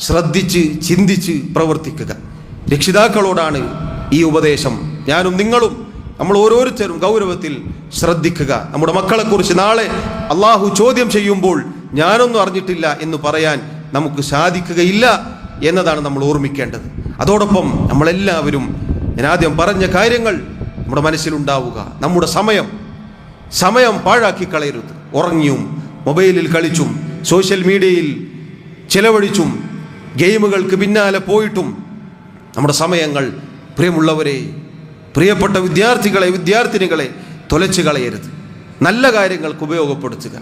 S1: ശ്രദ്ധിച്ച് ചിന്തിച്ച് പ്രവർത്തിക്കുക. രക്ഷിതാക്കളോടാണ് ഈ ഉപദേശം. ഞാനും നിങ്ങളും, നമ്മൾ ഓരോരുത്തരും ഗൗരവത്തിൽ ശ്രദ്ധിക്കുക. നമ്മുടെ മക്കളെക്കുറിച്ച് നാളെ അള്ളാഹു ചോദ്യം ചെയ്യുമ്പോൾ ഞാനൊന്നും അറിഞ്ഞിട്ടില്ല എന്ന് പറയാൻ നമുക്ക് സാധിക്കുകയില്ല എന്നതാണ് നമ്മൾ ഓർമ്മിക്കേണ്ടത്. അതോടൊപ്പം നമ്മളെല്ലാവരും, ഞാൻ ആദ്യം പറഞ്ഞ കാര്യങ്ങൾ നമ്മുടെ മനസ്സിലുണ്ടാവുക. നമ്മുടെ സമയം പാഴാക്കി കളയരുത്. ഉറങ്ങിയും മൊബൈലിൽ കളിച്ചും സോഷ്യൽ മീഡിയയിൽ ചെലവഴിച്ചും ഗെയിമുകൾക്ക് പിന്നാലെ പോയിട്ടും നമ്മുടെ സമയങ്ങൾ പ്രിയമുള്ളവരെ, പ്രിയപ്പെട്ട വിദ്യാർത്ഥികളെ, വിദ്യാർത്ഥിനികളെ തൊലച്ചു കളയരുത്. നല്ല കാര്യങ്ങൾക്ക് ഉപയോഗപ്പെടുത്തുക.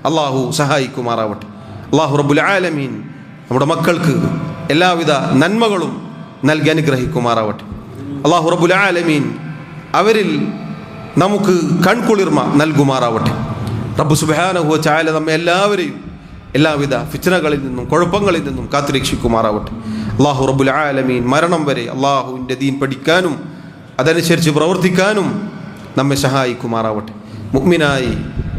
S1: അള്ളാഹു സഹായിക്കുമാറാവട്ടെ. അള്ളാഹു റബ്ബുൽ ആലമീൻ നമ്മുടെ മക്കൾക്ക് എല്ലാവിധ നന്മകളും നൽകി അനുഗ്രഹിക്കുമാറാവട്ടെ. അള്ളാഹു റബ്ബുൽ ആലമീൻ അവരിൽ നമുക്ക് കൺകുളിർമ നൽകുമാറാവട്ടെ. റബ്ബ് സുബ്ഹാനഹു വ തആല നമ്മെ എല്ലാവരെയും എല്ലാവിധ ഫിത്നകളിൽ നിന്നും കുഴപ്പങ്ങളിൽ നിന്നും കാത്തുരക്ഷിക്കുമാറാവട്ടെ. അള്ളാഹു റബ്ബുൽ ആലമീൻ മരണം വരെ അള്ളാഹുവിൻ്റെ ദീൻ പഠിക്കാനും അതനുസരിച്ച് പ്രവർത്തിക്കാനും നമ്മെ സഹായിക്കുമാറാവട്ടെ. മുഅ്മിനായി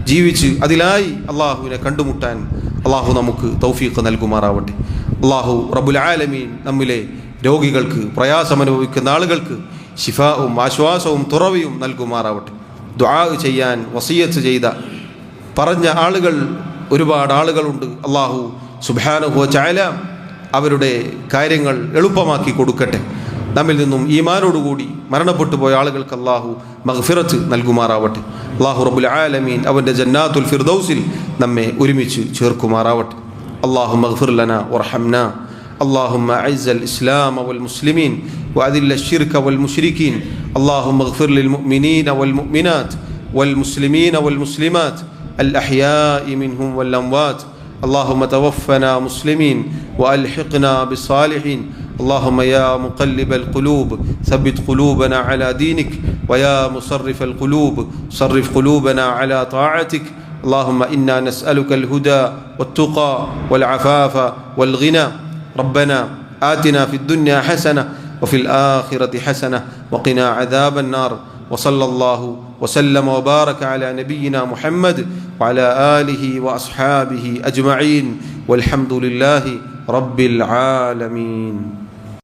S1: ജീവിച്ച് അതിലായി അള്ളാഹുവിനെ കണ്ടുമുട്ടാൻ അള്ളാഹു നമുക്ക് തൗഫീഖ് നൽകുമാറാവട്ടെ. അള്ളാഹു റബ്ബുൽ ആലമീൻ നമ്മിലെ രോഗികൾക്ക്, പ്രയാസമനുഭവിക്കുന്ന ആളുകൾക്ക് ശിഫാവും ആശ്വാസവും തുറവിയും നൽകുമാറാവട്ടെ. ദുആ ചെയ്യാൻ വസിയത്ത് ചെയ്ത പറഞ്ഞ ആളുകൾ ഒരുപാട് ആളുകളുണ്ട്. അള്ളാഹു സുബ്ഹാനഹു വ തആല അവരുടെ കാര്യങ്ങൾ എളുപ്പമാക്കി കൊടുക്കട്ടെ. നമ്മിൽ നിന്നും ഈമാനോടുകൂടി മരണപ്പെട്ടു പോയ ആളുകൾക്ക് അള്ളാഹു മഗ്ഫിറത്ത് നൽകുമാറാവട്ടെ. അള്ളാഹു റബ്ബുൽ ആലമീൻ അവൻ്റെ ജന്നാത്തുൽ ഫിർദൗസിൽ നമ്മെ ഒരുമിച്ച് ചേർക്കുമാറാവട്ടെ. അല്ലാഹുമ്മ മഗ്ഫിർ ലനാ വർഹംനാ. اللهم أعز الإسلام والمسلمين وأذل الشرك والمشركين. اللهم اغفر للمؤمنين والمؤمنات والمسلمين والمسلمات الأحياء منهم والأموات. اللهم توفنا مسلمين وألحقنا بالصالحين. اللهم يا مقلب القلوب ثبت قلوبنا على دينك، ويا مصرف القلوب صرف قلوبنا على طاعتك. اللهم إنا نسألك الهدى والتقى والعفاف والغنى. ربنا آتنا في الدنيا حسنة وفي الآخرة حسنة وقنا عذاب النار. وصلى الله وسلم وبارك على نبينا محمد وعلى آله وأصحابه أجمعين والحمد لله رب العالمين.